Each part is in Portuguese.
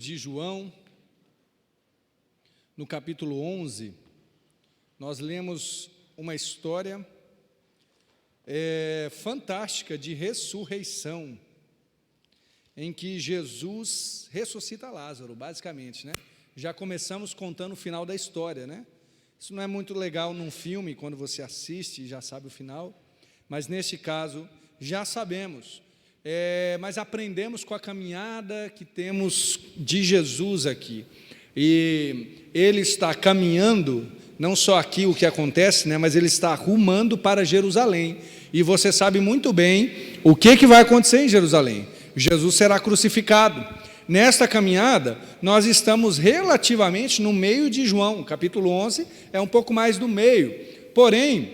De João, no capítulo 11, nós lemos uma história fantástica de ressurreição, em que Jesus ressuscita Lázaro, basicamente, né? Já começamos contando o final da história, né? Isso não é muito legal num filme, quando você assiste e já sabe o final, mas neste caso já sabemos. Mas aprendemos com a caminhada que temos de Jesus aqui, e Ele está caminhando, não só aqui o que acontece, né, mas Ele está rumando para Jerusalém, e você sabe muito bem o que vai acontecer em Jerusalém. Jesus será crucificado. Nesta caminhada, nós estamos relativamente no meio de João, capítulo 11 é um pouco mais do meio, porém,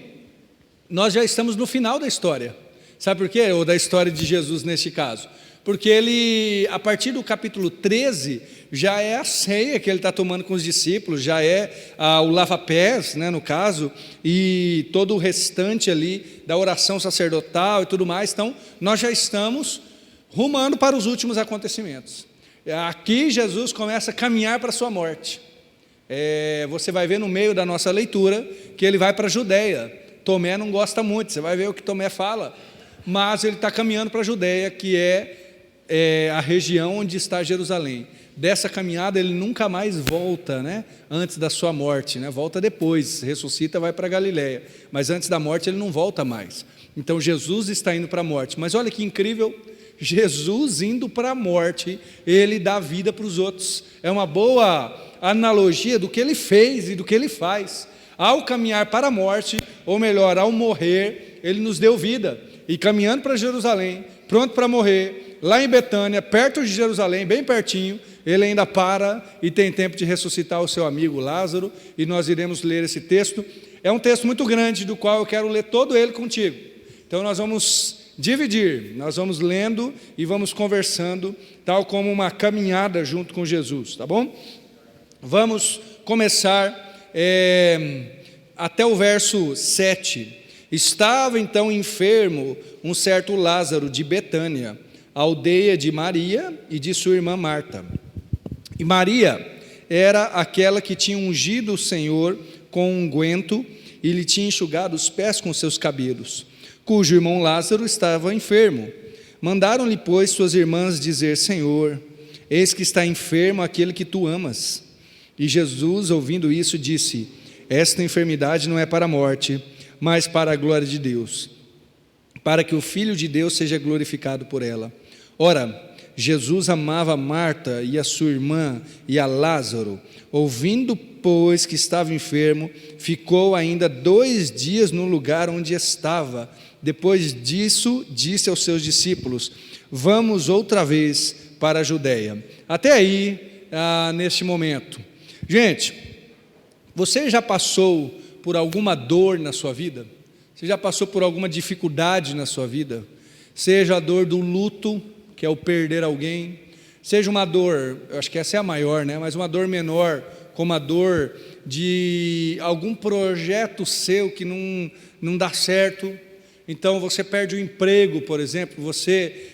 nós já estamos no final da história. Sabe por quê? Ou da história de Jesus neste caso. Porque ele, a partir do capítulo 13, já é a ceia que ele está tomando com os discípulos, já é o lava-pés, né, no caso, e todo o restante ali da oração sacerdotal e tudo mais. Então, nós já estamos rumando para os últimos acontecimentos. Aqui Jesus começa a caminhar para a sua morte. Você vai ver no meio da nossa leitura que ele vai para a Judéia. Tomé não gosta muito, você vai ver o que Tomé fala. Mas ele está caminhando para a Judéia, que é a região onde está Jerusalém. Dessa caminhada ele nunca mais volta, né? Antes da sua morte, né? Volta depois, ressuscita, vai para Galiléia, mas antes da morte ele não volta mais. Então Jesus está indo para a morte, mas olha que incrível, Jesus indo para a morte, ele dá vida para os outros. É uma boa analogia do que ele fez e do que ele faz. Ao caminhar para a morte, ou melhor, ao morrer, ele nos deu vida. E caminhando para Jerusalém, pronto para morrer, lá em Betânia, perto de Jerusalém, bem pertinho, ele ainda para e tem tempo de ressuscitar o seu amigo Lázaro, e nós iremos ler esse texto. É um texto muito grande, do qual eu quero ler todo ele contigo. Então nós vamos dividir, nós vamos lendo e vamos conversando, tal como uma caminhada junto com Jesus, tá bom? Vamos começar até o verso 7. Estava então enfermo um certo Lázaro de Betânia, aldeia de Maria e de sua irmã Marta. E Maria era aquela que tinha ungido o Senhor com unguento e lhe tinha enxugado os pés com seus cabelos, cujo irmão Lázaro estava enfermo. Mandaram-lhe, pois, suas irmãs dizer: Senhor, eis que está enfermo aquele que tu amas. E Jesus, ouvindo isso, disse: esta enfermidade não é para a morte, mas para a glória de Deus, para que o Filho de Deus seja glorificado por ela. Ora, Jesus amava Marta e a sua irmã e a Lázaro. Ouvindo, pois, que estava enfermo, ficou ainda 2 dias no lugar onde estava. Depois disso, disse aos seus discípulos: vamos outra vez para a Judéia. Até aí, neste momento. Gente, você já passou por alguma dor na sua vida? Você já passou por alguma dificuldade na sua vida? Seja a dor do luto, que é o perder alguém, seja uma dor, eu acho que essa é a maior, né? Mas uma dor menor, como a dor de algum projeto seu que não dá certo. Então você perde o emprego, por exemplo, você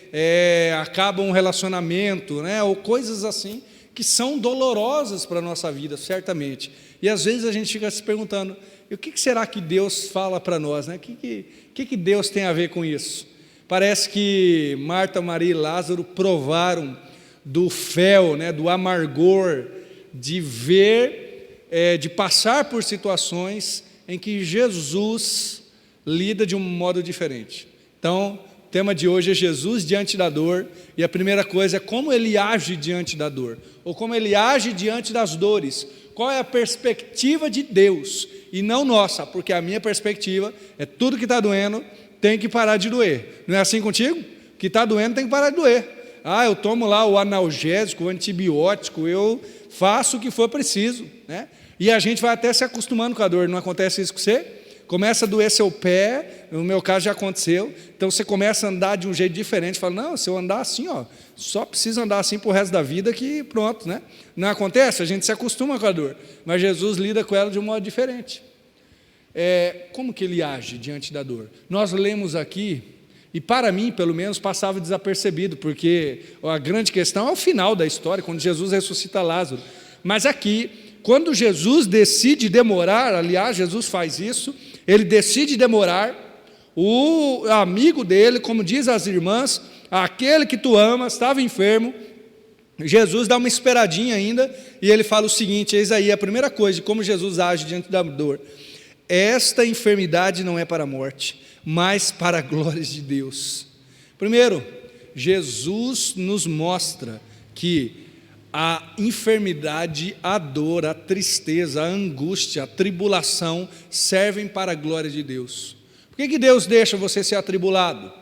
acaba um relacionamento, né? Ou coisas assim que são dolorosas para a nossa vida, certamente. E às vezes a gente fica se perguntando: e o que será que Deus fala para nós, né? O que Deus tem a ver com isso? Parece que Marta, Maria e Lázaro provaram do fel, né? Do amargor de ver, de passar por situações em que Jesus lida de um modo diferente. Então, o tema de hoje é Jesus diante da dor, e a primeira coisa é como ele age diante da dor, ou como ele age diante das dores. Qual é a perspectiva de Deus e não nossa? Porque a minha perspectiva é: tudo que está doendo tem que parar de doer. Não é assim contigo? O que está doendo tem que parar de doer. Eu tomo lá o analgésico, o antibiótico, eu faço o que for preciso, né? E a gente vai até se acostumando com a dor. Não acontece isso com você? Começa a doer seu pé, no meu caso já aconteceu, então você começa a andar de um jeito diferente, fala: não, se eu andar assim, só precisa andar assim para o resto da vida, que pronto, né? Não acontece? A gente se acostuma com a dor, mas Jesus lida com ela de um modo diferente. Como que ele age diante da dor? Nós lemos aqui E para mim, pelo menos, passava desapercebido, porque a grande questão é o final da história, quando Jesus ressuscita Lázaro. Mas aqui, quando Jesus decide demorar, aliás, Jesus faz isso, ele decide demorar, o amigo dele, como diz as irmãs, aquele que tu amas, estava enfermo. Jesus dá uma esperadinha ainda, e ele fala o seguinte, eis aí a primeira coisa de como Jesus age diante da dor: esta enfermidade não é para a morte, mas para a glória de Deus. Primeiro, Jesus nos mostra que a enfermidade, a dor, a tristeza, a angústia, a tribulação servem para a glória de Deus. Por que Deus deixa você ser atribulado?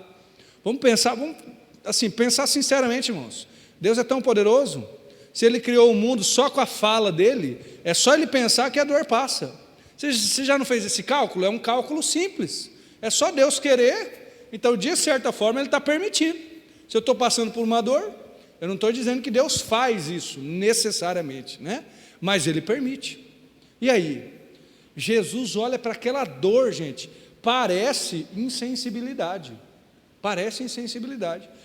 Vamos pensar sinceramente, irmãos. Deus é tão poderoso, se Ele criou o mundo só com a fala dEle, é só Ele pensar que a dor passa. Você já não fez esse cálculo? É um cálculo simples, é só Deus querer, então de certa forma Ele está permitindo. Se eu estou passando por uma dor, eu não estou dizendo que Deus faz isso necessariamente, né? Mas Ele permite. E aí? Jesus olha para aquela dor, gente, parece insensibilidade,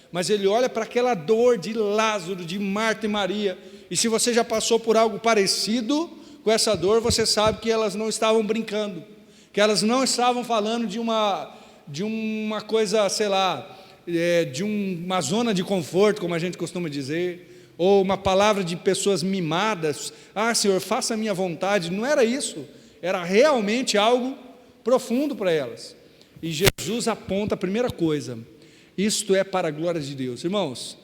mas Ele olha para aquela dor de Lázaro, de Marta e Maria, e se você já passou por algo parecido com essa dor, você sabe que elas não estavam brincando, que elas não estavam falando de uma coisa, sei lá, de uma zona de conforto, como a gente costuma dizer, ou uma palavra de pessoas mimadas, Senhor, faça a minha vontade. Não era isso, era realmente algo profundo para elas. E Jesus aponta a primeira coisa: isto é para a glória de Deus. Irmãos,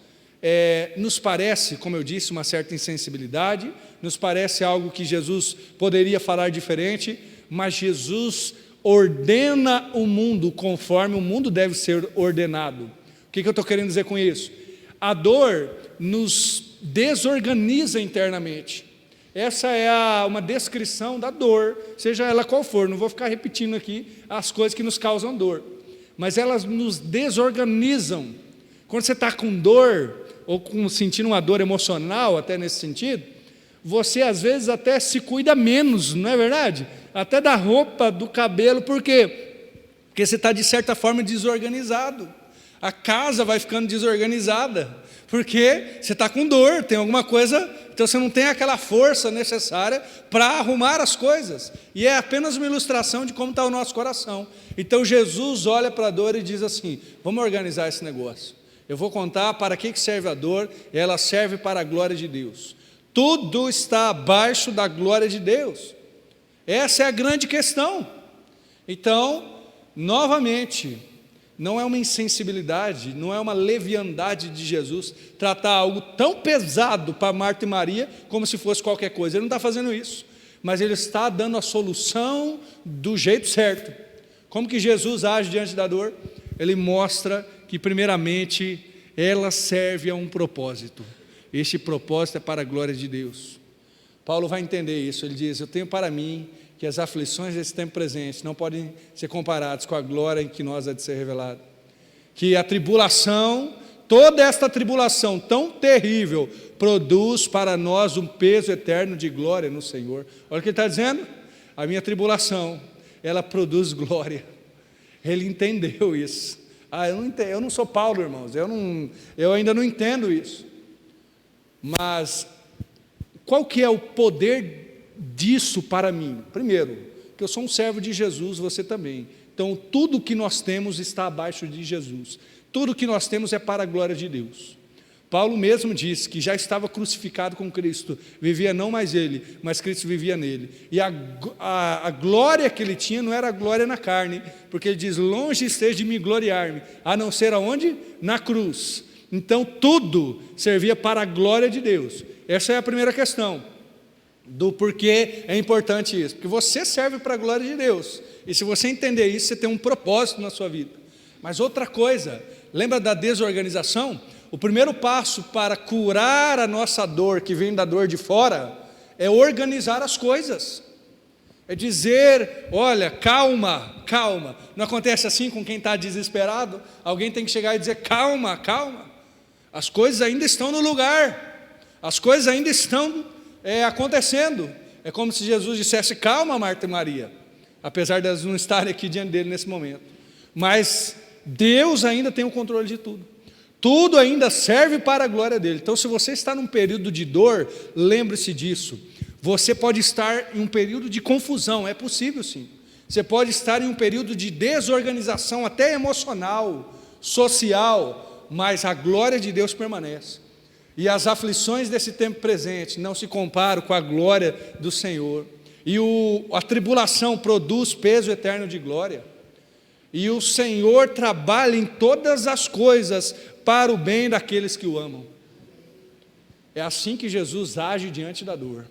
nos parece, como eu disse, uma certa insensibilidade, nos parece algo que Jesus poderia falar diferente, mas Jesus ordena o mundo conforme o mundo deve ser ordenado. O que eu estou querendo dizer com isso? A dor nos desorganiza internamente. Essa é uma descrição da dor, seja ela qual for. Não vou ficar repetindo aqui as coisas que nos causam dor, mas elas nos desorganizam. Quando você está com dor, ou sentindo uma dor emocional, até nesse sentido, você às vezes até se cuida menos, não é verdade? Até da roupa, do cabelo. Por quê? Porque você está de certa forma desorganizado. A casa vai ficando desorganizada, porque você está com dor, tem alguma coisa, então você não tem aquela força necessária para arrumar as coisas, e é apenas uma ilustração de como está o nosso coração. Então Jesus olha para a dor e diz assim: vamos organizar esse negócio, eu vou contar para que serve a dor, ela serve para a glória de Deus. Tudo está abaixo da glória de Deus, essa é a grande questão. Então, novamente, não é uma insensibilidade, não é uma leviandade de Jesus tratar algo tão pesado para Marta e Maria como se fosse qualquer coisa. Ele não está fazendo isso, mas Ele está dando a solução do jeito certo. Como que Jesus age diante da dor? Ele mostra que primeiramente ela serve a um propósito. Este propósito é para a glória de Deus. Paulo vai entender isso, ele diz: eu tenho para mim que as aflições desse tempo presente não podem ser comparadas com a glória em que nós há de ser revelado. Que a tribulação, toda esta tribulação tão terrível, produz para nós um peso eterno de glória no Senhor. Olha o que ele está dizendo: a minha tribulação, ela produz glória. Ele entendeu isso. Eu não sou Paulo, irmãos, eu ainda não entendo isso. Mas qual que é o poder disso para mim? Primeiro, que eu sou um servo de Jesus, você também. Então tudo que nós temos está abaixo de Jesus, tudo que nós temos é para a glória de Deus. Paulo mesmo disse que já estava crucificado com Cristo, vivia não mais ele, mas Cristo vivia nele, e a glória que ele tinha não era a glória na carne, porque ele diz: longe esteja de me gloriar-me, a não ser aonde? Na cruz. Então tudo servia para a glória de Deus. Essa é a primeira questão do porquê é importante isso, porque você serve para a glória de Deus, e se você entender isso, você tem um propósito na sua vida. Mas outra coisa, lembra da desorganização? O primeiro passo para curar a nossa dor, que vem da dor de fora, é organizar as coisas, é dizer: olha, calma, calma. Não acontece assim com quem está desesperado? Alguém tem que chegar e dizer: calma, calma, as coisas ainda estão no lugar, as coisas ainda estão acontecendo. É como se Jesus dissesse: calma, Marta e Maria, apesar de elas não estarem aqui diante dele nesse momento, mas Deus ainda tem o controle de tudo. Tudo ainda serve para a glória dele. Então, se você está num período de dor, lembre-se disso. Você pode estar em um período de confusão, é possível sim. Você pode estar em um período de desorganização, até emocional, social, mas a glória de Deus permanece. E as aflições desse tempo presente não se comparam com a glória do Senhor. E a tribulação produz peso eterno de glória. E o Senhor trabalha em todas as coisas para o bem daqueles que o amam. É assim que Jesus age diante da dor.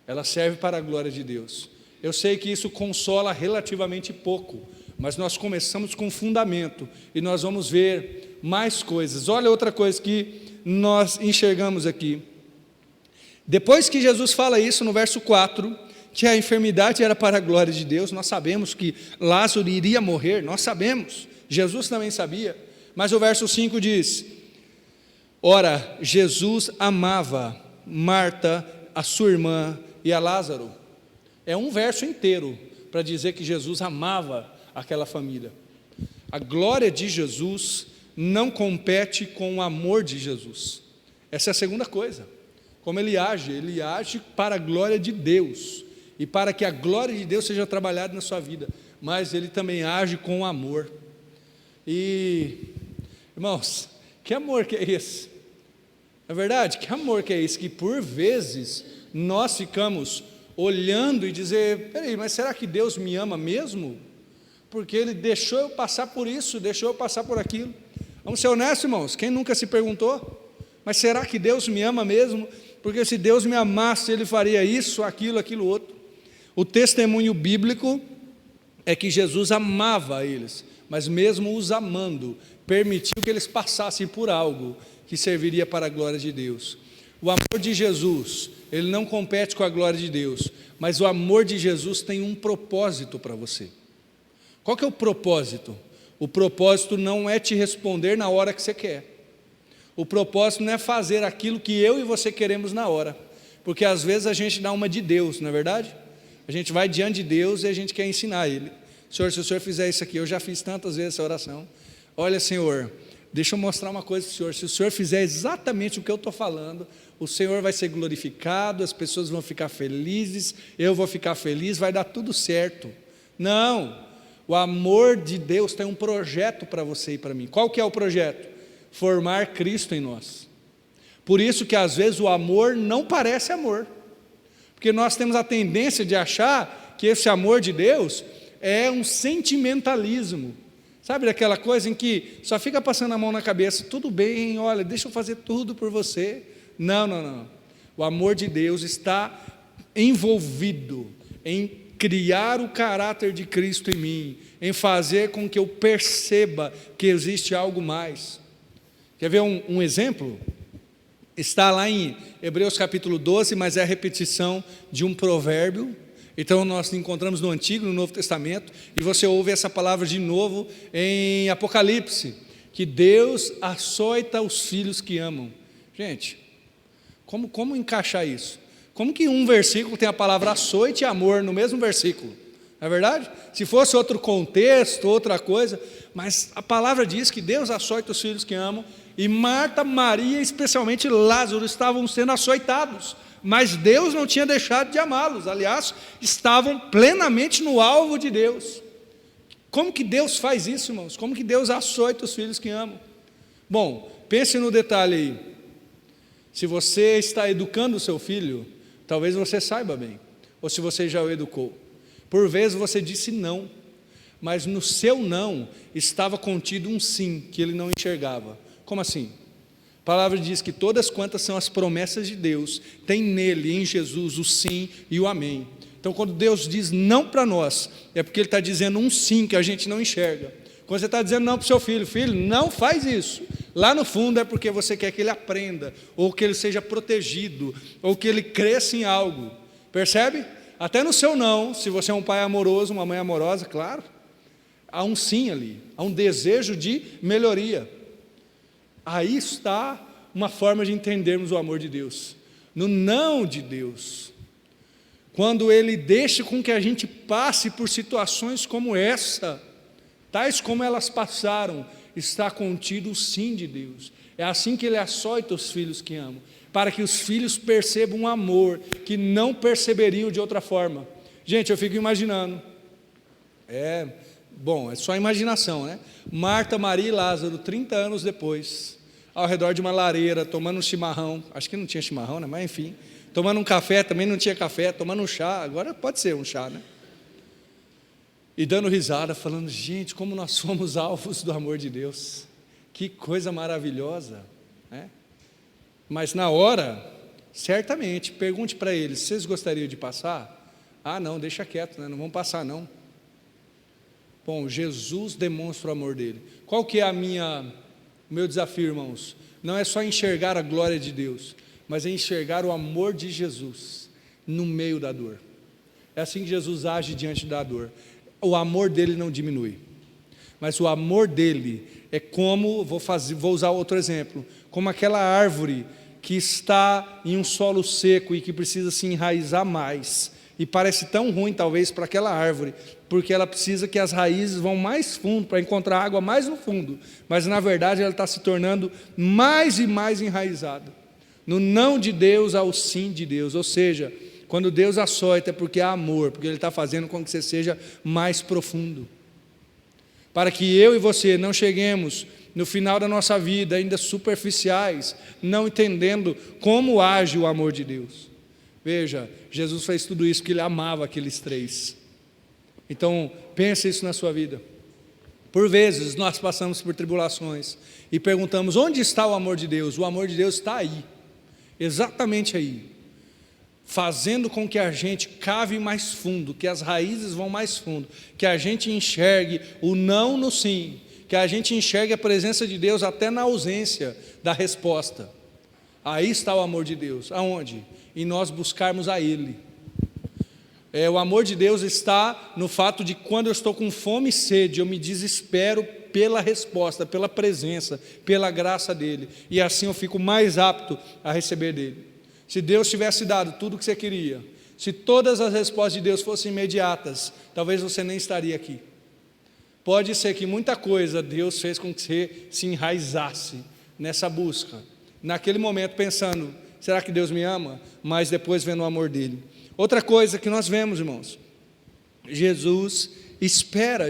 Ela serve para a glória de Deus. Eu sei que isso consola relativamente pouco, mas nós começamos com fundamento e nós vamos ver mais coisas. Olha outra coisa que nós enxergamos aqui. Depois que Jesus fala isso no verso 4, que a enfermidade era para a glória de Deus, nós sabemos que Lázaro iria morrer, nós sabemos, Jesus também sabia, mas o verso 5 diz: ora, Jesus amava Marta, a sua irmã e a Lázaro. É um verso inteiro para dizer que Jesus amava aquela família. A glória de Jesus não compete com o amor de Jesus. Essa é a segunda coisa. Como ele age para a glória de Deus e para que a glória de Deus seja trabalhada na sua vida, mas ele também age com amor. E, irmãos, que amor que é esse? É verdade, que amor que é esse? Que por vezes nós ficamos olhando e dizer: peraí, mas será que Deus me ama mesmo? Porque Ele deixou eu passar por isso, deixou eu passar por aquilo. Vamos ser honestos, irmãos, quem nunca se perguntou? Mas será que Deus me ama mesmo? Porque se Deus me amasse, Ele faria isso, aquilo outro. O testemunho bíblico é que Jesus amava eles, mas mesmo os amando, permitiu que eles passassem por algo que serviria para a glória de Deus. O amor de Jesus, ele não compete com a glória de Deus, mas o amor de Jesus tem um propósito para você. Qual que é o propósito? O propósito não é te responder na hora que você quer. O propósito não é fazer aquilo que eu e você queremos na hora, porque às vezes a gente dá uma de Deus, não é verdade? A gente vai diante de Deus e a gente quer ensinar Ele. Senhor, se o Senhor fizer isso aqui, eu já fiz tantas vezes essa oração. Olha, Senhor, deixa eu mostrar uma coisa para o Senhor. Se o Senhor fizer exatamente o que eu estou falando, o Senhor vai ser glorificado, as pessoas vão ficar felizes, eu vou ficar feliz, vai dar tudo certo. Não, o amor de Deus tem um projeto para você e para mim. Qual que é o projeto? Formar Cristo em nós. Por isso que às vezes o amor não parece amor, porque nós temos a tendência de achar que esse amor de Deus é um sentimentalismo, sabe, daquela coisa em que só fica passando a mão na cabeça: tudo bem, olha, deixa eu fazer tudo por você. Não. O amor de Deus está envolvido em criar o caráter de Cristo em mim, em fazer com que eu perceba que existe algo mais. Quer ver um exemplo? Está lá em Hebreus capítulo 12, mas é a repetição de um provérbio. Então nós encontramos no Antigo e no Novo Testamento, e você ouve essa palavra de novo em Apocalipse, que Deus açoita os filhos que amam. Gente, como encaixar isso? Como que um versículo tem a palavra açoite e amor no mesmo versículo? Não é verdade? Se fosse outro contexto, outra coisa, mas a palavra diz que Deus açoita os filhos que amam, e Marta, Maria, especialmente Lázaro, estavam sendo açoitados, mas Deus não tinha deixado de amá-los, aliás, estavam plenamente no alvo de Deus. Como que Deus faz isso, irmãos? Como que Deus açoita os filhos que amam? Bom, pense no detalhe aí. Se você está educando o seu filho, talvez você saiba bem, ou se você já o educou. Por vezes você disse não, mas no seu não estava contido um sim, que ele não enxergava. Como assim? A palavra diz que todas quantas são as promessas de Deus, tem nele, em Jesus, o sim e o amém. Então quando Deus diz não para nós, é porque Ele está dizendo um sim que a gente não enxerga. Quando você está dizendo não para o seu filho: filho, não faz isso, lá no fundo é porque você quer que ele aprenda, ou que ele seja protegido, ou que ele cresça em algo. Percebe? Até no seu não, se você é um pai amoroso, uma mãe amorosa, claro, há um sim ali, há um desejo de melhoria. Aí está uma forma de entendermos o amor de Deus, no não de Deus, quando Ele deixa com que a gente passe por situações como essa, tais como elas passaram, está contido o sim de Deus. É assim que Ele açoita os filhos que amam, para que os filhos percebam um amor que não perceberiam de outra forma. Gente, eu fico imaginando, é só imaginação, né? Marta, Maria e Lázaro, 30 anos depois, ao redor de uma lareira, tomando um chimarrão, acho que não tinha chimarrão, né? Mas enfim, tomando um café, também não tinha café, tomando um chá, agora pode ser um chá, né? E dando risada, falando, gente, como nós somos alvos do amor de Deus, que coisa maravilhosa, né? Mas na hora, certamente, pergunte para eles, vocês gostariam de passar? Ah, não, deixa quieto, né? Não vão passar não. Bom, Jesus demonstra o amor dele. Qual que é o meu desafio, irmãos? Não é só enxergar a glória de Deus, mas é enxergar o amor de Jesus no meio da dor. É assim que Jesus age diante da dor. O amor dele não diminui, mas o amor dele é como, vou usar outro exemplo, como aquela árvore que está em um solo seco e que precisa se enraizar mais, e parece tão ruim talvez para aquela árvore, porque ela precisa que as raízes vão mais fundo, para encontrar água mais no fundo, mas na verdade ela está se tornando mais e mais enraizada, no não de Deus ao sim de Deus, ou seja, quando Deus açoita é porque há amor, porque Ele está fazendo com que você seja mais profundo, para que eu e você não cheguemos no final da nossa vida ainda superficiais, não entendendo como age o amor de Deus. Veja, Jesus fez tudo isso porque Ele amava aqueles três. Então, pense isso na sua vida. Por vezes nós passamos por tribulações e perguntamos, onde está o amor de Deus? O amor de Deus está aí, exatamente aí, fazendo com que a gente cave mais fundo, que as raízes vão mais fundo, que a gente enxergue o não no sim, que a gente enxergue a presença de Deus até na ausência da resposta. Aí está o amor de Deus. Aonde? Em nós buscarmos a Ele. O amor de Deus está no fato de quando eu estou com fome e sede, eu me desespero pela resposta, pela presença, pela graça dEle, e assim eu fico mais apto a receber dEle. Se Deus tivesse dado tudo o que você queria, se todas as respostas de Deus fossem imediatas, talvez você nem estaria aqui. Pode ser que muita coisa Deus fez com que você se enraizasse nessa busca, naquele momento pensando, será que Deus me ama? Mas depois vendo o amor dEle. Outra coisa que nós vemos, irmãos, Jesus espera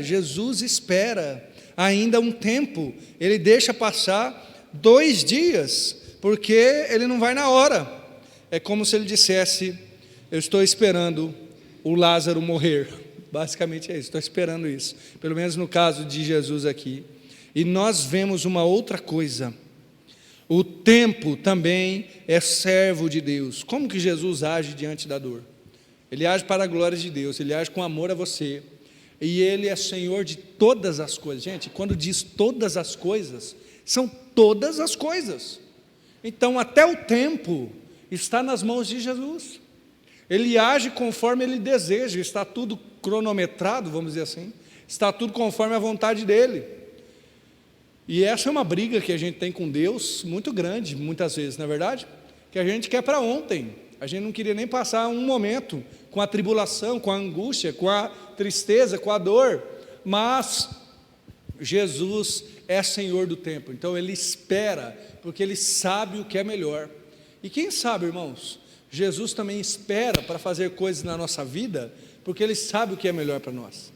ainda um tempo, Ele deixa passar 2 dias, porque Ele não vai na hora. É como se Ele dissesse, eu estou esperando o Lázaro morrer, basicamente é isso, estou esperando isso, pelo menos no caso de Jesus aqui. E nós vemos uma outra coisa, o tempo também é servo de Deus. Como que Jesus age diante da dor? Ele age para a glória de Deus, Ele age com amor a você, e Ele é Senhor de todas as coisas. Gente, quando diz todas as coisas, são todas as coisas. Então até o tempo está nas mãos de Jesus. Ele age conforme Ele deseja, está tudo cronometrado, vamos dizer assim, está tudo conforme a vontade dEle. E essa é uma briga que a gente tem com Deus, muito grande, muitas vezes, não é verdade? Que a gente quer para ontem, a gente não queria nem passar um momento com a tribulação, com a angústia, com a tristeza, com a dor, mas Jesus é Senhor do tempo, então Ele espera, porque Ele sabe o que é melhor. E quem sabe, irmãos, Jesus também espera para fazer coisas na nossa vida, porque Ele sabe o que é melhor para nós.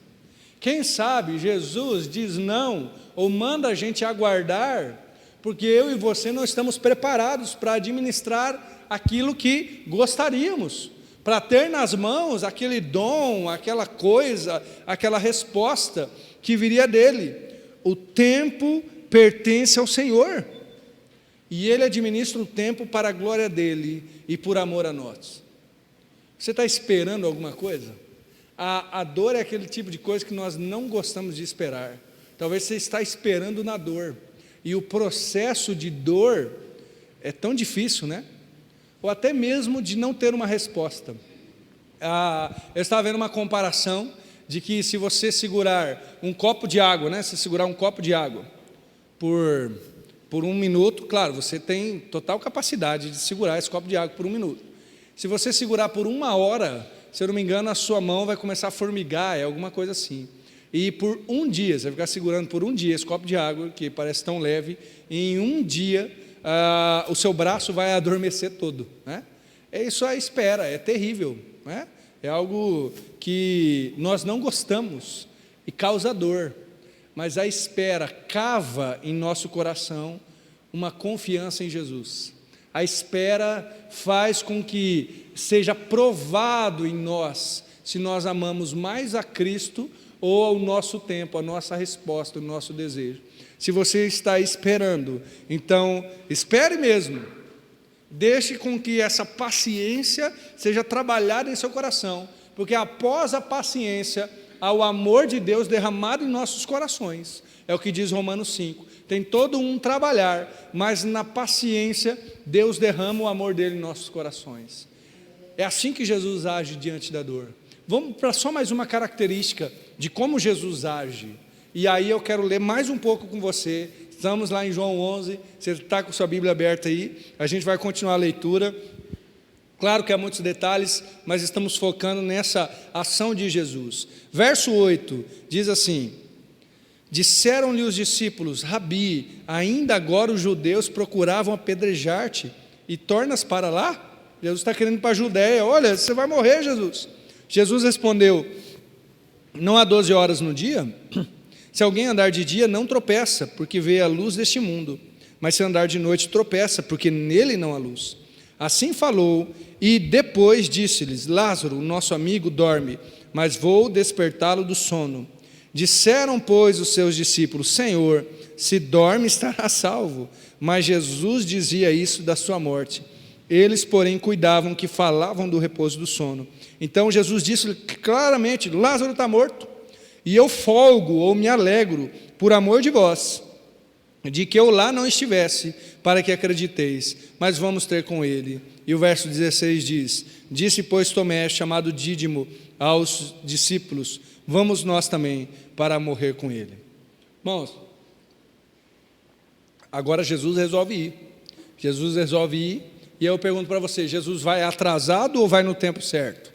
Quem sabe Jesus diz não, ou manda a gente aguardar, porque eu e você não estamos preparados para administrar aquilo que gostaríamos, para ter nas mãos aquele dom, aquela coisa, aquela resposta que viria dEle. O tempo pertence ao Senhor, e Ele administra o tempo para a glória dEle e por amor a nós. Você está esperando alguma coisa? A dor é aquele tipo de coisa que nós não gostamos de esperar. Talvez você está esperando na dor, e o processo de dor é tão difícil, né? Ou até mesmo de não ter uma resposta. Eu estava vendo uma comparação de que se você segurar um copo de água, né? Se segurar um copo de água por 1 minuto, claro, você tem total capacidade de segurar esse copo de água por 1 minuto. Se você segurar por 1 hora, se eu não me engano, a sua mão vai começar a formigar, é alguma coisa assim. E por um dia, você vai ficar segurando por um dia esse copo de água, que parece tão leve, e em um dia o seu braço vai adormecer todo, né? Isso é espera, é terrível, né? É algo que nós não gostamos e causa dor, mas a espera cava em nosso coração uma confiança em Jesus. A espera faz com que seja provado em nós se nós amamos mais a Cristo ou ao nosso tempo, a nossa resposta, o nosso desejo. Se você está esperando, então espere mesmo. Deixe com que essa paciência seja trabalhada em seu coração, porque após a paciência, há o amor de Deus derramado em nossos corações. É o que diz Romanos 5. Tem todo um trabalhar, mas na paciência, Deus derrama o amor dele em nossos corações. É assim que Jesus age diante da dor. Vamos para só mais uma característica de como Jesus age. E aí eu quero ler mais um pouco com você. Estamos lá em João 11, você está com sua Bíblia aberta aí, a gente vai continuar a leitura. Claro que há muitos detalhes, mas estamos focando nessa ação de Jesus. Verso 8 diz assim: disseram-lhe os discípulos: Rabi, ainda agora os judeus procuravam apedrejar-te, e tornas para lá? Jesus está querendo ir para a Judéia. Olha, você vai morrer, Jesus. Jesus respondeu: não há 12 horas no dia? Se alguém andar de dia, não tropeça, porque vê a luz deste mundo. Mas se andar de noite, tropeça, porque nele não há luz. Assim falou, e depois disse-lhes: Lázaro, o nosso amigo, dorme, mas vou despertá-lo do sono. Disseram, pois, os seus discípulos: Senhor, se dorme, estará salvo. Mas Jesus dizia isso da sua morte. Eles, porém, cuidavam que falavam do repouso do sono. Então Jesus disse claramente: Lázaro está morto, e eu folgo ou me alegro por amor de vós, de que eu lá não estivesse, para que acrediteis, mas vamos ter com ele. E o verso 16 diz: disse, pois, Tomé, chamado Dídimo, aos discípulos: vamos nós também para morrer com ele. Irmãos, agora Jesus resolve ir. Jesus resolve ir, e eu pergunto para você: Jesus vai atrasado ou vai no tempo certo?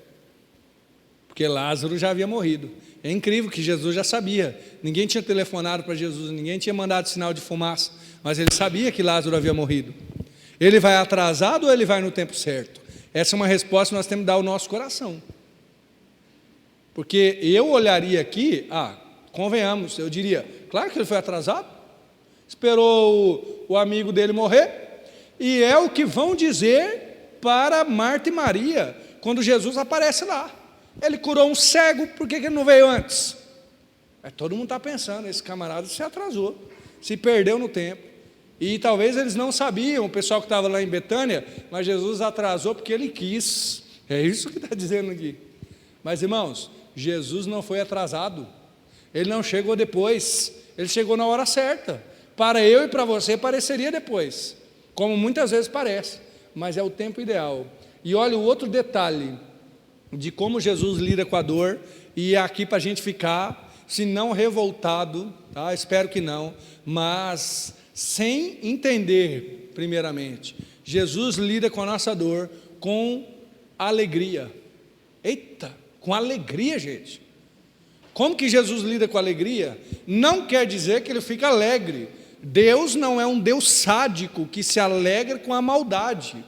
Porque Lázaro já havia morrido. É incrível que Jesus já sabia. Ninguém tinha telefonado para Jesus, ninguém tinha mandado sinal de fumaça, mas ele sabia que Lázaro havia morrido. Ele vai atrasado ou ele vai no tempo certo? Essa é uma resposta que nós temos que dar ao nosso coração. Porque eu olharia aqui, convenhamos, eu diria: claro que ele foi atrasado, esperou o amigo dele morrer, e é o que vão dizer para Marta e Maria, quando Jesus aparece lá. Ele curou um cego, por que ele não veio antes? Todo mundo está pensando: esse camarada se atrasou, se perdeu no tempo. E talvez eles não sabiam, o pessoal que estava lá em Betânia, mas Jesus atrasou porque ele quis. É isso que está dizendo aqui. Mas, irmãos, Jesus não foi atrasado, ele não chegou depois, ele chegou na hora certa. Para eu e para você pareceria depois, como muitas vezes parece, mas é o tempo ideal. E olha o outro detalhe de como Jesus lida com a dor, e é aqui para a gente ficar, se não revoltado, tá? Espero que não, mas sem entender, primeiramente, Jesus lida com a nossa dor com alegria. Eita, com alegria, gente. Como que Jesus lida com alegria? Não quer dizer que ele fica alegre. Deus não é um Deus sádico que se alegra com a maldade.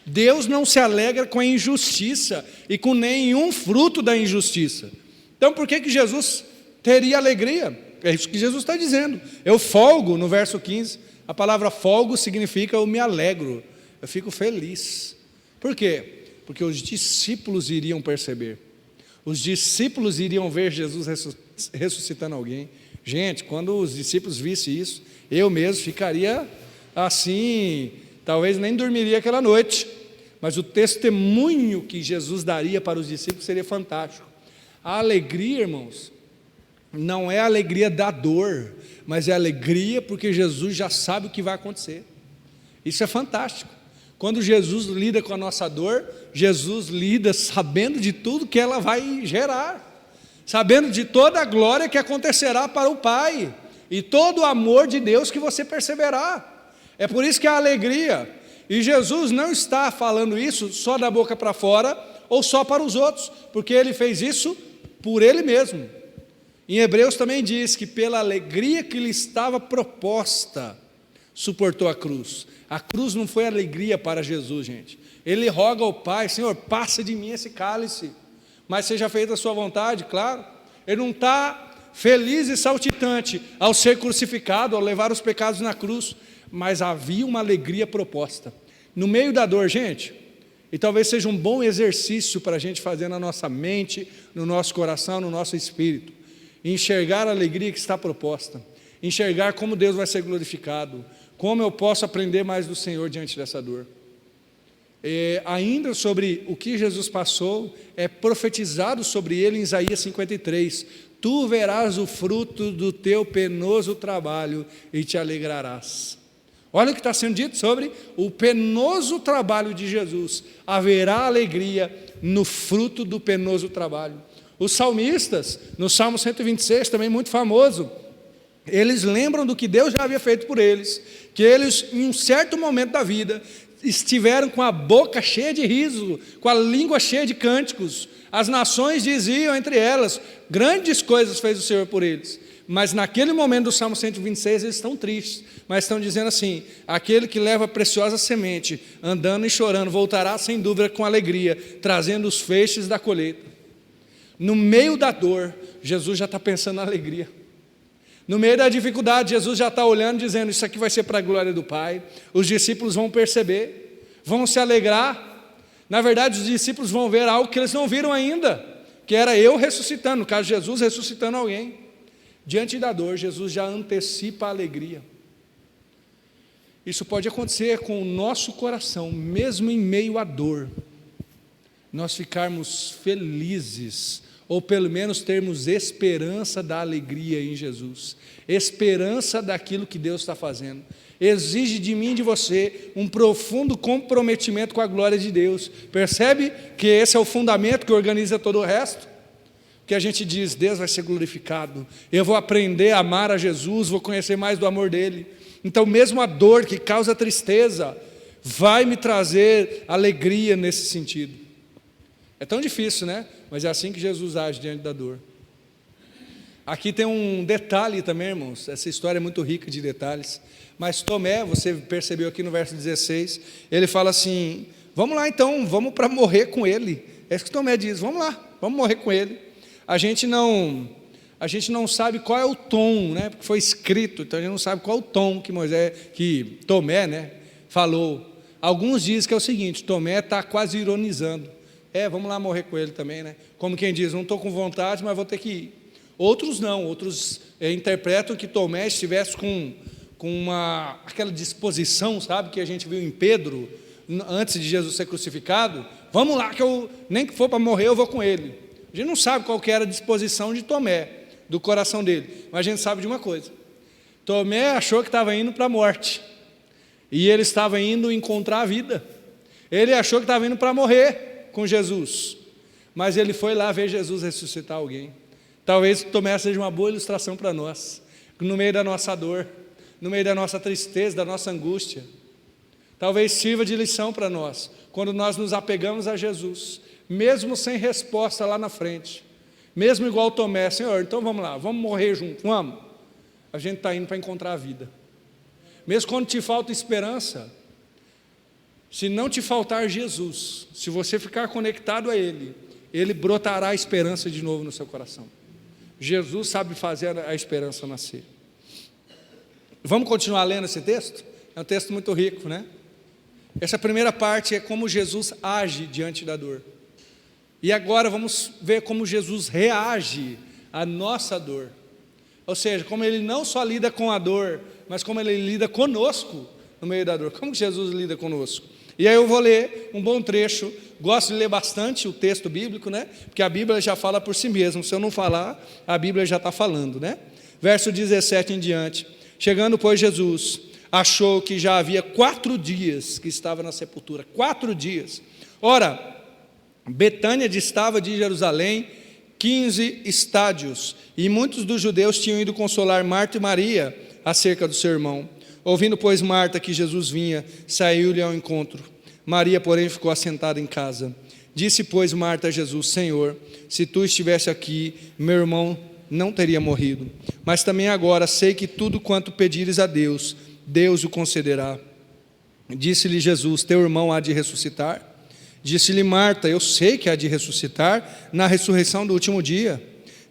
Deus não se alegra com a injustiça e com nenhum fruto da injustiça. Então por que Jesus teria alegria? É isso que Jesus está dizendo. Eu folgo, no verso 15, a palavra folgo significa eu me alegro, eu fico feliz. Por quê? Porque os discípulos iriam perceber. Os discípulos iriam ver Jesus ressuscitando alguém. Gente, quando os discípulos vissem isso, eu mesmo ficaria assim, talvez nem dormiria aquela noite. Mas o testemunho que Jesus daria para os discípulos seria fantástico. A alegria, irmãos, não é a alegria da dor, mas é a alegria porque Jesus já sabe o que vai acontecer. Isso é fantástico. Quando Jesus lida com a nossa dor, Jesus lida sabendo de tudo que ela vai gerar, sabendo de toda a glória que acontecerá para o Pai, e todo o amor de Deus que você perceberá. É por isso que a alegria. E Jesus não está falando isso só da boca para fora, ou só para os outros, porque Ele fez isso por Ele mesmo. Em Hebreus também diz que pela alegria que lhe estava proposta, suportou a cruz. A cruz não foi alegria para Jesus, gente. Ele roga ao Pai: Senhor, passa de mim esse cálice, mas seja feita a sua vontade, claro. Ele não está feliz e saltitante ao ser crucificado, ao levar os pecados na cruz, mas havia uma alegria proposta. No meio da dor, gente, e talvez seja um bom exercício para a gente fazer na nossa mente, no nosso coração, no nosso espírito, enxergar a alegria que está proposta, enxergar como Deus vai ser glorificado, como eu posso aprender mais do Senhor diante dessa dor. Ainda sobre o que Jesus passou, é profetizado sobre ele em Isaías 53, tu verás o fruto do teu penoso trabalho e te alegrarás. Olha o que está sendo dito sobre o penoso trabalho de Jesus. Haverá alegria no fruto do penoso trabalho. Os salmistas, no Salmo 126, também muito famoso, eles lembram do que Deus já havia feito por eles, que eles, em um certo momento da vida, estiveram com a boca cheia de riso, com a língua cheia de cânticos. As nações diziam entre elas, grandes coisas fez o Senhor por eles. Mas naquele momento do Salmo 126, eles estão tristes, mas estão dizendo assim: aquele que leva a preciosa semente, andando e chorando, voltará sem dúvida com alegria, trazendo os feixes da colheita. No meio da dor, Jesus já está pensando na alegria. No meio da dificuldade, Jesus já está olhando, dizendo: isso aqui vai ser para a glória do Pai. Os discípulos vão perceber, vão se alegrar. Na verdade, os discípulos vão ver algo que eles não viram ainda, que era eu ressuscitando, no caso Jesus ressuscitando alguém. Diante da dor, Jesus já antecipa a alegria. Isso pode acontecer com o nosso coração, mesmo em meio à dor, nós ficarmos felizes, ou pelo menos termos esperança da alegria em Jesus, esperança daquilo que Deus está fazendo. Exige de mim e de você um profundo comprometimento com a glória de Deus. Percebe que esse é o fundamento que organiza todo o resto? Que a gente diz: Deus vai ser glorificado, eu vou aprender a amar a Jesus, vou conhecer mais do amor dele. Então mesmo a dor que causa tristeza vai me trazer alegria nesse sentido. É tão difícil, né? Mas é assim que Jesus age diante da dor. Aqui tem um detalhe também, irmãos, essa história é muito rica de detalhes, mas Tomé, você percebeu aqui no verso 16, ele fala assim: vamos lá então, vamos para morrer com ele. É isso que Tomé diz: vamos lá, vamos morrer com ele. A gente não sabe qual é o tom, né? Porque foi escrito, então a gente não sabe qual é o tom que Tomé, né, falou. Alguns dizem que é o seguinte: Tomé está quase ironizando. Vamos lá morrer com ele também, né? Como quem diz: não estou com vontade, mas vou ter que ir. Outros não, outros interpretam que Tomé estivesse com aquela disposição, sabe, que a gente viu em Pedro, antes de Jesus ser crucificado. Vamos lá, que eu, nem que for para morrer, eu vou com ele. A gente não sabe qual que era a disposição de Tomé, do coração dele, mas a gente sabe de uma coisa: Tomé achou que estava indo para a morte, e ele estava indo encontrar a vida. Ele achou que estava indo para morrer com Jesus, mas ele foi lá ver Jesus ressuscitar alguém. Talvez Tomé seja uma boa ilustração para nós, no meio da nossa dor, no meio da nossa tristeza, da nossa angústia. Talvez sirva de lição para nós, quando nós nos apegamos a Jesus, mesmo sem resposta lá na frente, mesmo igual Tomé: Senhor, então vamos lá, vamos morrer junto, vamos. A gente está indo para encontrar a vida. Mesmo quando te falta esperança, se não te faltar Jesus, se você ficar conectado a Ele, Ele brotará a esperança de novo no seu coração. Jesus sabe fazer a esperança nascer. Vamos continuar lendo esse texto? É um texto muito rico, né? Essa primeira parte é como Jesus age diante da dor. E agora vamos ver como Jesus reage à nossa dor. Ou seja, como Ele não só lida com a dor, mas como Ele lida conosco no meio da dor. Como que Jesus lida conosco? E aí eu vou ler um bom trecho. Gosto de ler bastante o texto bíblico, né? Porque a Bíblia já fala por si mesma. Se eu não falar, a Bíblia já está falando, né? Verso 17 em diante. Chegando, pois, Jesus achou que já havia 4 dias que estava na sepultura. 4 dias. Ora, Betânia distava de Jerusalém 15 estádios, e muitos dos judeus tinham ido consolar Marta e Maria acerca do seu irmão. Ouvindo, pois, Marta que Jesus vinha, saiu-lhe ao encontro. Maria, porém, ficou assentada em casa. Disse, pois, Marta a Jesus: Senhor, se tu estivesse aqui, meu irmão não teria morrido. Mas também agora sei que tudo quanto pedires a Deus, Deus o concederá. Disse-lhe Jesus: teu irmão há de ressuscitar? Disse-lhe Marta: eu sei que há de ressuscitar na ressurreição do último dia.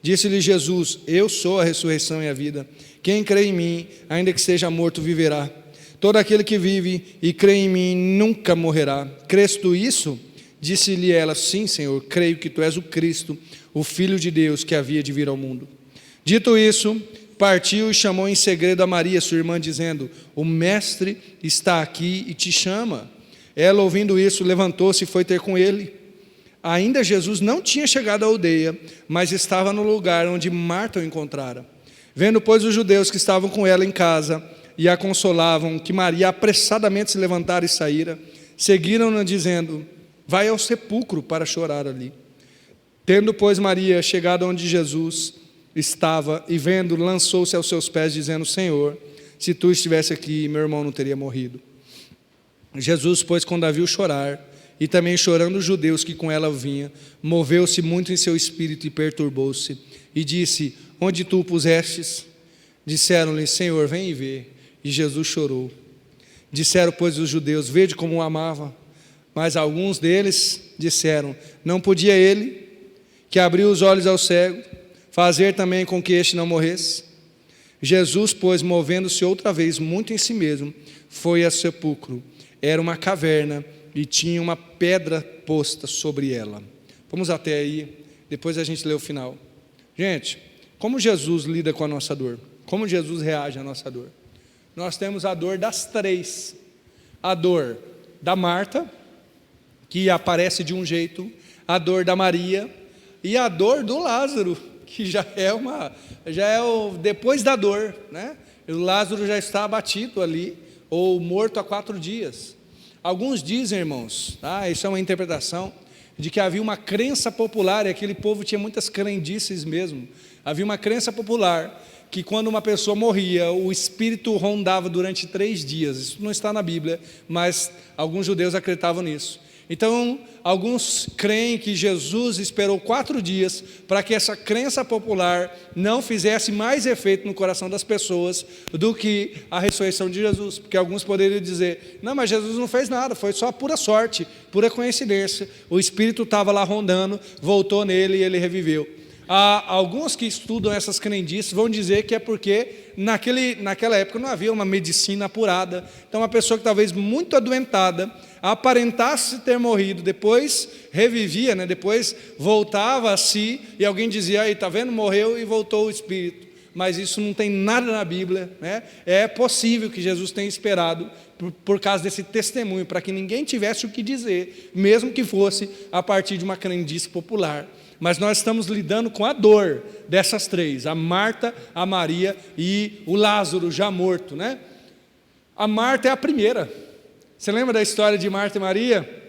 Disse-lhe Jesus: eu sou a ressurreição e a vida. Quem crê em mim, ainda que seja morto, viverá. Todo aquele que vive e crê em mim nunca morrerá. Crês tu isso? Disse-lhe ela: sim, Senhor, creio que tu és o Cristo, o Filho de Deus que havia de vir ao mundo. Dito isso, partiu e chamou em segredo a Maria, sua irmã, dizendo: o Mestre está aqui e te chama. Ela, ouvindo isso, levantou-se e foi ter com ele. Ainda Jesus não tinha chegado à aldeia, mas estava no lugar onde Marta o encontrara. Vendo, pois, os judeus que estavam com ela em casa e a consolavam, que Maria apressadamente se levantara e saíra, seguiram-na dizendo: vai ao sepulcro para chorar ali. Tendo, pois, Maria chegado onde Jesus estava e vendo, lançou-se aos seus pés, dizendo: Senhor, se tu estivesse aqui, meu irmão não teria morrido. Jesus, pois, quando a viu chorar, e também chorando os judeus que com ela vinham, moveu-se muito em seu espírito e perturbou-se, e disse: onde tu o pusestes? Disseram-lhe: Senhor, vem e vê. E Jesus chorou. Disseram, pois, os judeus: vede como o amava. Mas alguns deles disseram: não podia ele, que abriu os olhos ao cego, fazer também com que este não morresse? Jesus, pois, movendo-se outra vez muito em si mesmo, foi ao sepulcro. Era uma caverna e tinha uma pedra posta sobre ela. Vamos até aí, depois a gente lê o final. Gente, como Jesus lida com a nossa dor? Como Jesus reage à nossa dor? Nós temos a dor das três. A dor da Marta, que aparece de um jeito, a dor da Maria e a dor do Lázaro, que já é o depois da dor, né? O Lázaro já está abatido ali, ou morto há 4 dias. Alguns dizem, irmãos, isso é uma interpretação, de que havia uma crença popular, e aquele povo tinha muitas crendices mesmo. Havia uma crença popular, que quando uma pessoa morria, o espírito rondava durante 3 dias. Isso não está na Bíblia, mas alguns judeus acreditavam nisso. Então, alguns creem que Jesus esperou 4 dias para que essa crença popular não fizesse mais efeito no coração das pessoas do que a ressurreição de Jesus. Porque alguns poderiam dizer: não, mas Jesus não fez nada, foi só pura sorte, pura coincidência. O Espírito estava lá rondando, voltou nele e ele reviveu. Alguns que estudam essas crendices vão dizer que é porque naquela época não havia uma medicina apurada. Então, uma pessoa que talvez muito adoentada, aparentasse ter morrido, depois revivia, depois voltava a si, e alguém dizia: aí, está vendo, morreu e voltou o espírito. Mas isso não tem nada na Bíblia, né? É possível que Jesus tenha esperado por causa desse testemunho, para que ninguém tivesse o que dizer, mesmo que fosse a partir de uma crendice popular. Mas nós estamos lidando com a dor dessas 3, a Marta, a Maria e o Lázaro já morto, né? A Marta é a primeira. Você lembra da história de Marta e Maria?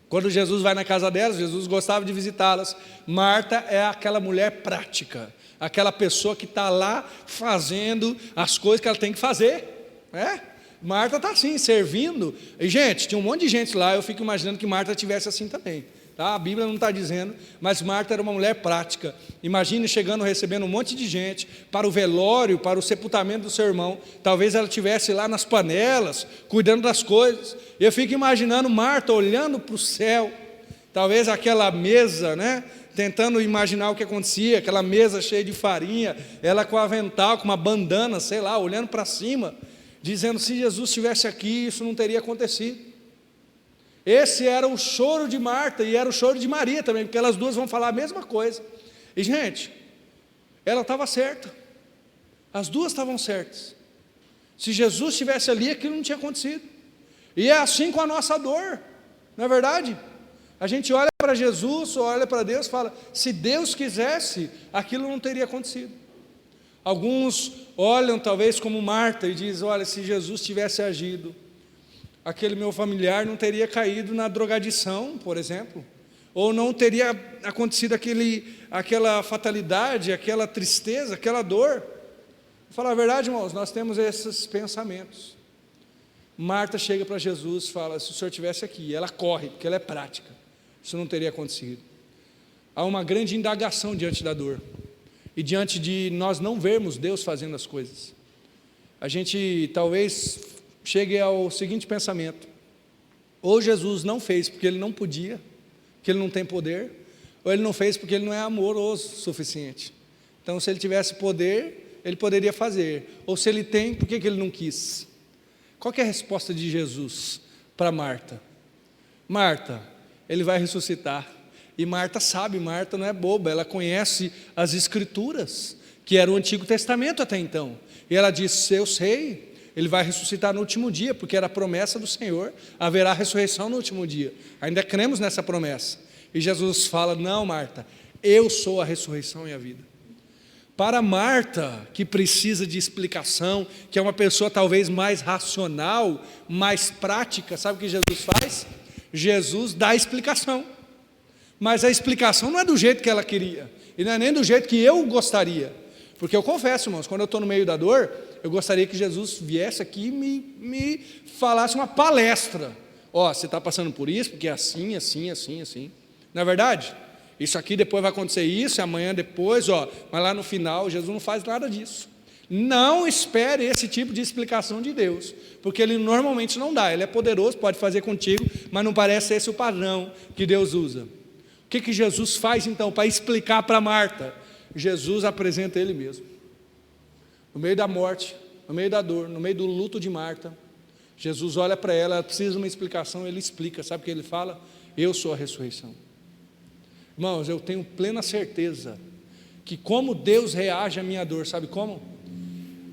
Quando Jesus vai na casa delas, Jesus gostava de visitá-las. Marta é aquela mulher prática, aquela pessoa que está lá fazendo as coisas que ela tem que fazer, né? Marta está assim, servindo. E, gente, tinha um monte de gente lá, eu fico imaginando que Marta estivesse assim também. A Bíblia não está dizendo, mas Marta era uma mulher prática. Imagine chegando, recebendo um monte de gente para o velório, para o sepultamento do seu irmão. Talvez ela estivesse lá nas panelas, cuidando das coisas. Eu fico imaginando Marta olhando para o céu, talvez aquela mesa, né? Tentando imaginar o que acontecia, aquela mesa cheia de farinha, ela com avental, com uma bandana, sei lá, olhando para cima, dizendo: se Jesus estivesse aqui, isso não teria acontecido. Esse era o choro de Marta e era o choro de Maria também, porque elas duas vão falar a mesma coisa. E, gente, ela estava certa, as duas estavam certas. Se Jesus estivesse ali, aquilo não tinha acontecido. E é assim com a nossa dor, não é verdade? A gente olha para Jesus, olha para Deus e fala: se Deus quisesse, aquilo não teria acontecido. Alguns olham talvez como Marta e dizem: olha, se Jesus tivesse agido, aquele meu familiar não teria caído na drogadição, por exemplo, ou não teria acontecido aquela fatalidade, aquela tristeza, aquela dor. Vou falar a verdade, irmãos, nós temos esses pensamentos. Marta chega para Jesus e fala: se o senhor estivesse aqui, ela corre, porque ela é prática, isso não teria acontecido. Há uma grande indagação diante da dor. e diante de nós não vermos Deus fazendo as coisas, a gente talvez chegue ao seguinte pensamento: ou Jesus não fez porque Ele não podia, porque Ele não tem poder, ou Ele não fez porque Ele não é amoroso o suficiente. Então, se Ele tivesse poder, Ele poderia fazer, ou se Ele tem, por que Ele não quis? Qual que é a resposta de Jesus para Marta? Marta, Ele vai ressuscitar. E Marta sabe, Marta não é boba, ela conhece as Escrituras, que era o Antigo Testamento até então. E ela disse: eu sei, Ele vai ressuscitar no último dia, porque era a promessa do Senhor, haverá ressurreição no último dia. Ainda cremos nessa promessa. E Jesus fala: não, Marta, eu sou a ressurreição e a vida. Para Marta, que precisa de explicação, que é uma pessoa talvez mais racional, mais prática, sabe o que Jesus faz? Jesus dá a explicação. Mas a explicação não é do jeito que ela queria, e não é nem do jeito que eu gostaria. Porque eu confesso, irmãos, quando eu estou no meio da dor, eu gostaria que Jesus viesse aqui e me falasse uma palestra. Ó, você está passando por isso, porque é assim, assim, assim, assim. Não é verdade? Isso aqui depois vai acontecer isso, e amanhã depois, ó, mas lá no final, Jesus não faz nada disso. Não espere esse tipo de explicação de Deus, porque Ele normalmente não dá. Ele é poderoso, pode fazer contigo, mas não parece esse o padrão que Deus usa. O que Jesus faz então para explicar para Marta? Jesus apresenta Ele mesmo. No meio da morte, no meio da dor, no meio do luto de Marta, Jesus olha para ela, ela precisa de uma explicação, Ele explica. Sabe o que Ele fala? Eu sou a ressurreição. Irmãos, eu tenho plena certeza que como Deus reage à minha dor, sabe como?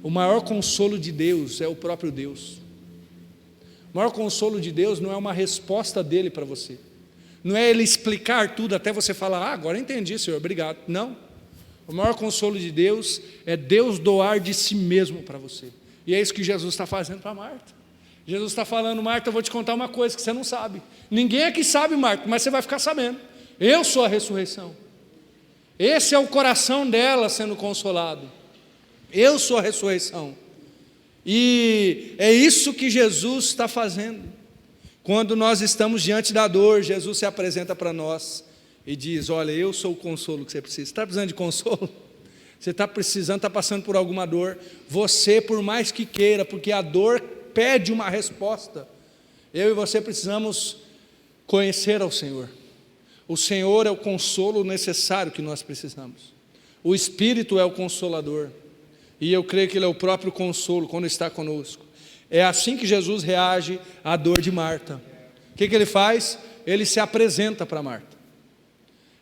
O maior consolo de Deus é o próprio Deus. O maior consolo de Deus não é uma resposta dEle para você. Não é Ele explicar tudo até você falar: agora entendi, Senhor, obrigado. Não. O maior consolo de Deus é Deus doar de si mesmo para você. E é isso que Jesus está fazendo para Marta. Jesus está falando: Marta, eu vou te contar uma coisa que você não sabe. Ninguém aqui sabe, Marta, mas você vai ficar sabendo. Eu sou a ressurreição. Esse é o coração dela sendo consolado. Eu sou a ressurreição. E é isso que Jesus está fazendo. Quando nós estamos diante da dor, Jesus se apresenta para nós e diz: olha, eu sou o consolo que você precisa. Você está precisando de consolo? Você está precisando, está passando por alguma dor. Você, por mais que queira, porque a dor pede uma resposta, eu e você precisamos conhecer ao Senhor. O Senhor é o consolo necessário que nós precisamos. O Espírito é o consolador. E eu creio que Ele é o próprio consolo quando está conosco. É assim que Jesus reage à dor de Marta. O que Ele faz? Ele se apresenta para Marta.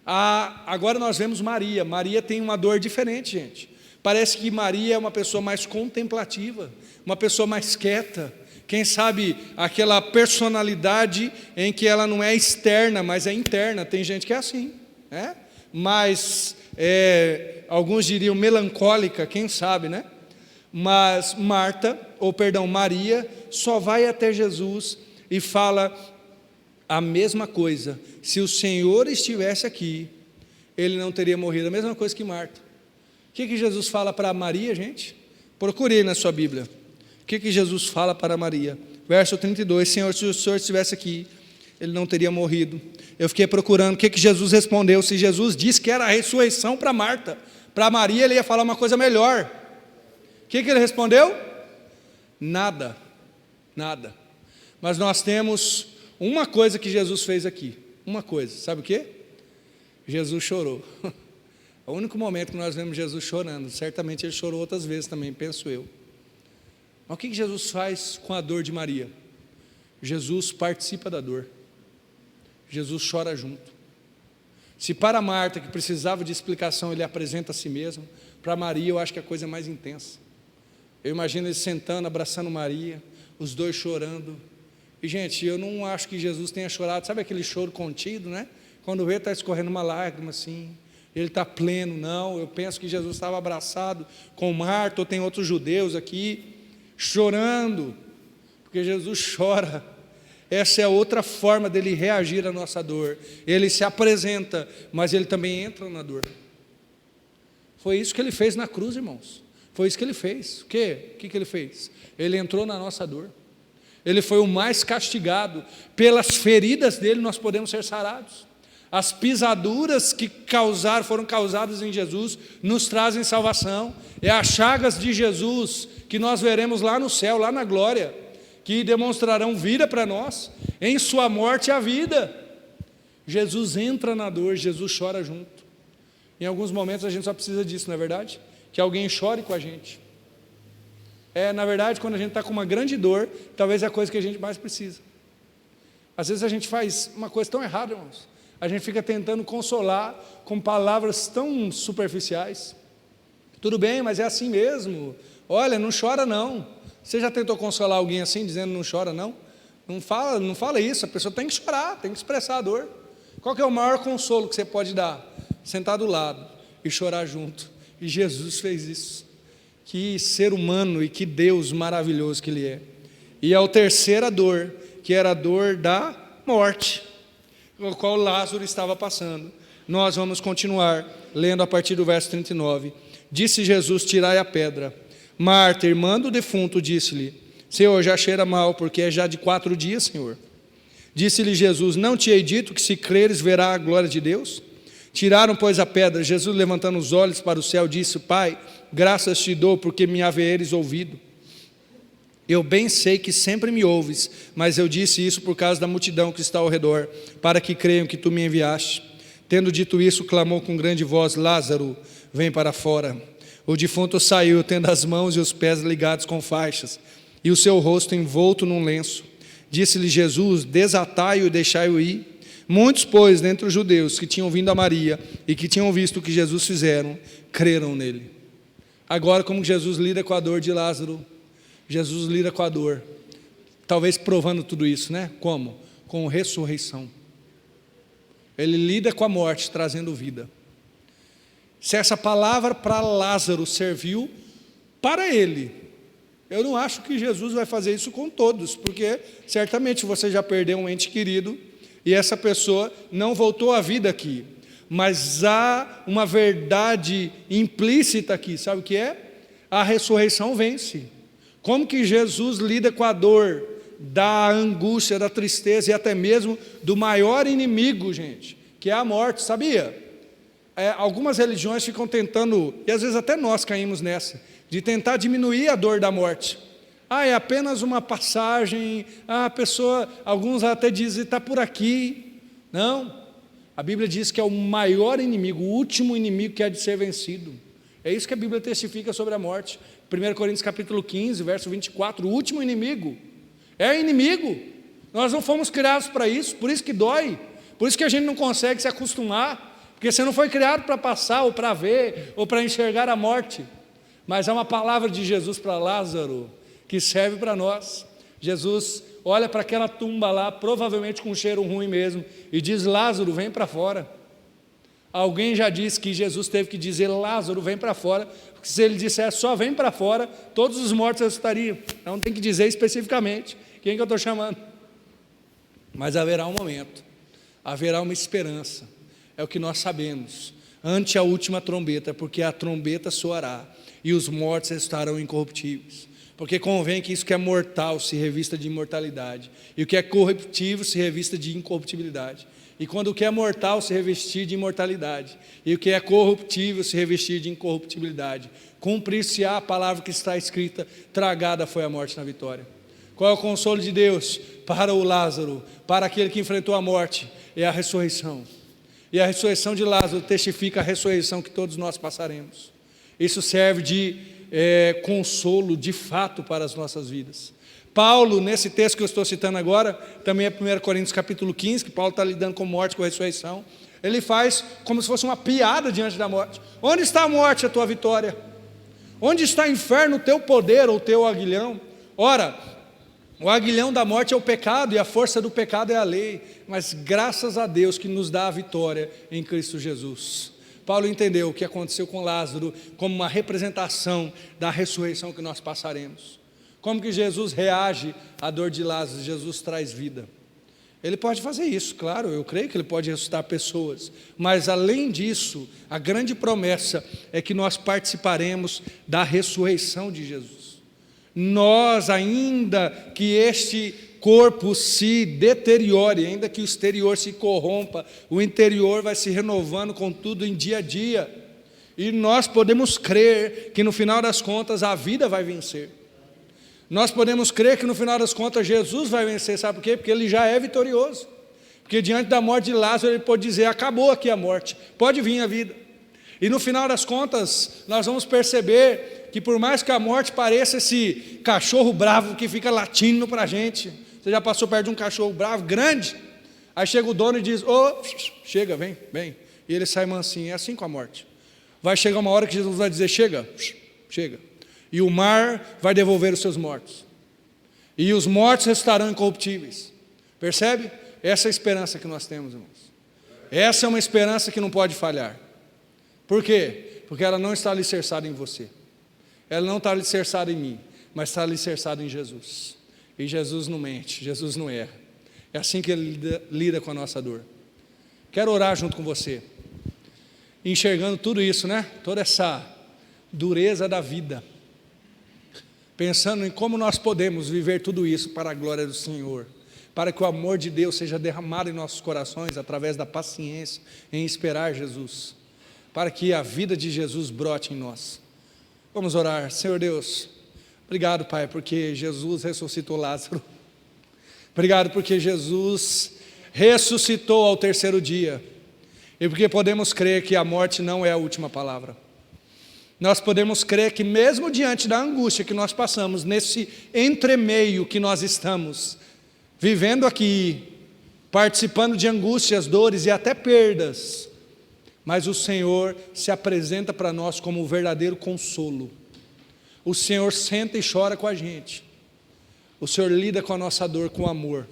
Agora nós vemos Maria. Maria tem uma dor diferente, gente. Parece que Maria é uma pessoa mais contemplativa, uma pessoa mais quieta. Quem sabe aquela personalidade em que ela não é externa, mas é interna. Tem gente que é assim, né? Mas alguns diriam melancólica, quem sabe, né? Mas Maria só vai até Jesus e fala a mesma coisa. Se o Senhor estivesse aqui, Ele não teria morrido. A mesma coisa que Marta. O que Jesus fala para Maria, gente? Procure na sua Bíblia. O que Jesus fala para Maria? Verso 32, Senhor, se o Senhor estivesse aqui, Ele não teria morrido. Eu fiquei procurando, o que Jesus respondeu? Se Jesus disse que era a ressurreição para Marta, para Maria Ele ia falar uma coisa melhor. O que Ele respondeu? Nada, nada. Mas nós temos uma coisa que Jesus fez aqui, uma coisa, sabe o quê? Jesus chorou. É o único momento que nós vemos Jesus chorando. Certamente Ele chorou outras vezes também, penso eu. Mas o que Jesus faz com a dor de Maria? Jesus participa da dor. Jesus chora junto. Se para Marta, que precisava de explicação, Ele apresenta a si mesmo, para Maria eu acho que a coisa é mais intensa. Eu imagino Ele sentando, abraçando Maria, os dois chorando. E gente, eu não acho que Jesus tenha chorado, sabe aquele choro contido, né? Quando vê, está escorrendo uma lágrima assim, Ele está pleno. Não, eu penso que Jesus estava abraçado com Marta, ou tem outros judeus aqui, chorando, porque Jesus chora. Essa é outra forma dele reagir à nossa dor. Ele se apresenta, mas Ele também entra na dor. Foi isso que Ele fez na cruz, irmãos. Foi isso que Ele fez. O que Ele fez? Ele entrou na nossa dor. Ele foi o mais castigado. Pelas feridas dele nós podemos ser sarados. As pisaduras que foram causadas em Jesus nos trazem salvação. É as chagas de Jesus que nós veremos lá no céu, lá na glória, que demonstrarão vida para nós. Em sua morte a vida. Jesus entra na dor, Jesus chora junto. Em alguns momentos a gente só precisa disso, não é verdade? Que alguém chore com a gente. Na verdade, quando a gente está com uma grande dor, talvez é a coisa que a gente mais precisa. Às vezes a gente faz uma coisa tão errada, irmãos. A gente fica tentando consolar com palavras tão superficiais. Tudo bem, mas é assim mesmo. Olha, não chora não. Você já tentou consolar alguém assim, dizendo não chora não? Não fala isso, a pessoa tem que chorar, tem que expressar a dor. Qual que é o maior consolo que você pode dar? Sentar do lado e chorar junto. E Jesus fez isso. Que ser humano e que Deus maravilhoso que Ele é. E a terceira dor, que era a dor da morte, o qual Lázaro estava passando. Nós vamos continuar lendo a partir do verso 39. Disse Jesus: tirai a pedra. Marta, irmã do defunto, disse-lhe: Senhor, já cheira mal, porque é já de 4 dias, Senhor. Disse-lhe Jesus: não te hei dito que se creres verá a glória de Deus? Tiraram, pois, a pedra. Jesus, levantando os olhos para o céu, disse: Pai, graças te dou, porque me haveres ouvido. Eu bem sei que sempre me ouves, mas eu disse isso por causa da multidão que está ao redor, para que creiam que tu me enviaste. Tendo dito isso, clamou com grande voz: Lázaro, vem para fora. O defunto saiu, tendo as mãos e os pés ligados com faixas, e o seu rosto envolto num lenço. Disse-lhe Jesus: desatai-o e deixai-o ir. Muitos, pois, dentre os judeus que tinham vindo a Maria e que tinham visto o que Jesus fizeram, creram nele. Agora, como Jesus lida com a dor de Lázaro? Jesus lida com a dor, talvez provando tudo isso, né? Como? Com ressurreição. Ele lida com a morte, trazendo vida. Se essa palavra para Lázaro serviu para ele, eu não acho que Jesus vai fazer isso com todos, porque certamente você já perdeu um ente querido e essa pessoa não voltou à vida aqui. Mas há uma verdade implícita aqui, sabe o que é? A ressurreição vence. Como que Jesus lida com a dor, da angústia, da tristeza e até mesmo do maior inimigo, gente, que é a morte, sabia? Algumas religiões ficam tentando, e às vezes até nós caímos nessa, de tentar diminuir a dor da morte. É apenas uma passagem, a pessoa, alguns até dizem, está por aqui. Não, a Bíblia diz que é o maior inimigo, o último inimigo que há de ser vencido. É isso que a Bíblia testifica sobre a morte. 1 Coríntios capítulo 15, verso 24, o último inimigo. É inimigo. Nós não fomos criados para isso, por isso que dói. Por isso que a gente não consegue se acostumar. Porque você não foi criado para passar, ou para ver, ou para enxergar a morte. Mas há uma palavra de Jesus para Lázaro, que serve para nós. Jesus olha para aquela tumba lá, provavelmente com um cheiro ruim mesmo, e diz: Lázaro, vem para fora. Alguém já disse que Jesus teve que dizer: Lázaro, vem para fora, porque se ele dissesse só vem para fora, todos os mortos ressuscitariam. Não tem que dizer especificamente quem que eu estou chamando. Mas haverá um momento, haverá uma esperança, é o que nós sabemos, ante a última trombeta, porque a trombeta soará e os mortos estarão incorruptíveis. Porque convém que isso que é mortal se revista de imortalidade, e o que é corruptível se revista de incorruptibilidade. E quando o que é mortal se revestir de imortalidade, e o que é corruptível se revestir de incorruptibilidade, cumprir-se-á a palavra que está escrita: tragada foi a morte na vitória. Qual é o consolo de Deus para o Lázaro, para aquele que enfrentou a morte? É a ressurreição. E a ressurreição de Lázaro testifica a ressurreição que todos nós passaremos. Isso serve de consolo de fato para as nossas vidas. Paulo, nesse texto que eu estou citando agora, também é 1 Coríntios capítulo 15, que Paulo está lidando com morte, com ressurreição. Ele faz como se fosse uma piada diante da morte. Onde está a morte, a tua vitória? Onde está o inferno, o teu poder ou o teu aguilhão? Ora, o aguilhão da morte é o pecado, e a força do pecado é a lei. Mas graças a Deus que nos dá a vitória em Cristo Jesus. Paulo entendeu o que aconteceu com Lázaro como uma representação da ressurreição que nós passaremos. Como que Jesus reage à dor de Lázaro? Jesus traz vida. Ele pode fazer isso, claro, eu creio que ele pode ressuscitar pessoas, mas além disso, a grande promessa é que nós participaremos da ressurreição de Jesus. Nós, ainda que este corpo se deteriore, ainda que o exterior se corrompa, o interior vai se renovando com tudo em dia a dia. E nós podemos crer que no final das contas a vida vai vencer. Nós podemos crer que no final das contas Jesus vai vencer, sabe por quê? Porque ele já é vitorioso. Porque diante da morte de Lázaro ele pode dizer, acabou aqui a morte, pode vir a vida. E no final das contas nós vamos perceber que por mais que a morte pareça esse cachorro bravo que fica latindo para a gente, você já passou perto de um cachorro bravo, grande, aí chega o dono e diz, chega, vem, e ele sai mansinho, é assim com a morte. Vai chegar uma hora que Jesus vai dizer, chega, e o mar vai devolver os seus mortos, e os mortos restarão incorruptíveis, percebe? Essa é a esperança que nós temos, irmãos, essa é uma esperança que não pode falhar. Por quê? Porque ela não está alicerçada em você, ela não está alicerçada em mim, mas está alicerçada em Jesus, e Jesus não mente, Jesus não erra, é assim que ele lida com a nossa dor. Quero orar junto com você, enxergando tudo isso, né? Toda essa dureza da vida, pensando em como nós podemos viver tudo isso para a glória do Senhor, para que o amor de Deus seja derramado em nossos corações através da paciência em esperar Jesus, para que a vida de Jesus brote em nós. Vamos orar. Senhor Deus, obrigado, Pai, porque Jesus ressuscitou Lázaro, obrigado porque Jesus ressuscitou ao terceiro dia, e porque podemos crer que a morte não é a última palavra. Nós podemos crer que mesmo diante da angústia que nós passamos, nesse entremeio que nós estamos, vivendo aqui, participando de angústias, dores e até perdas, mas o Senhor se apresenta para nós como o verdadeiro consolo. O Senhor senta e chora com a gente. O Senhor lida com a nossa dor com amor,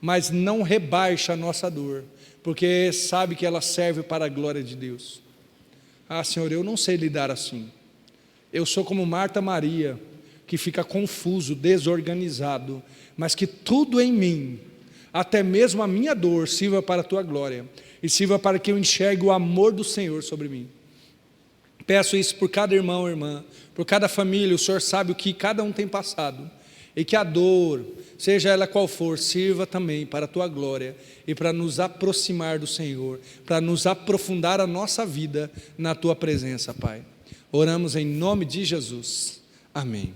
mas não rebaixa a nossa dor, porque sabe que ela serve para a glória de Deus. Senhor, eu não sei lidar assim. Eu sou como Marta Maria, que fica confuso, desorganizado, mas que tudo em mim, até mesmo a minha dor, sirva para a Tua glória, e sirva para que eu enxergue o amor do Senhor sobre mim. Peço isso por cada irmão e irmã, por cada família. O Senhor sabe o que cada um tem passado, e que a dor, seja ela qual for, sirva também para a Tua glória e para nos aproximar do Senhor, para nos aprofundar a nossa vida na Tua presença, Pai. Oramos em nome de Jesus. Amém.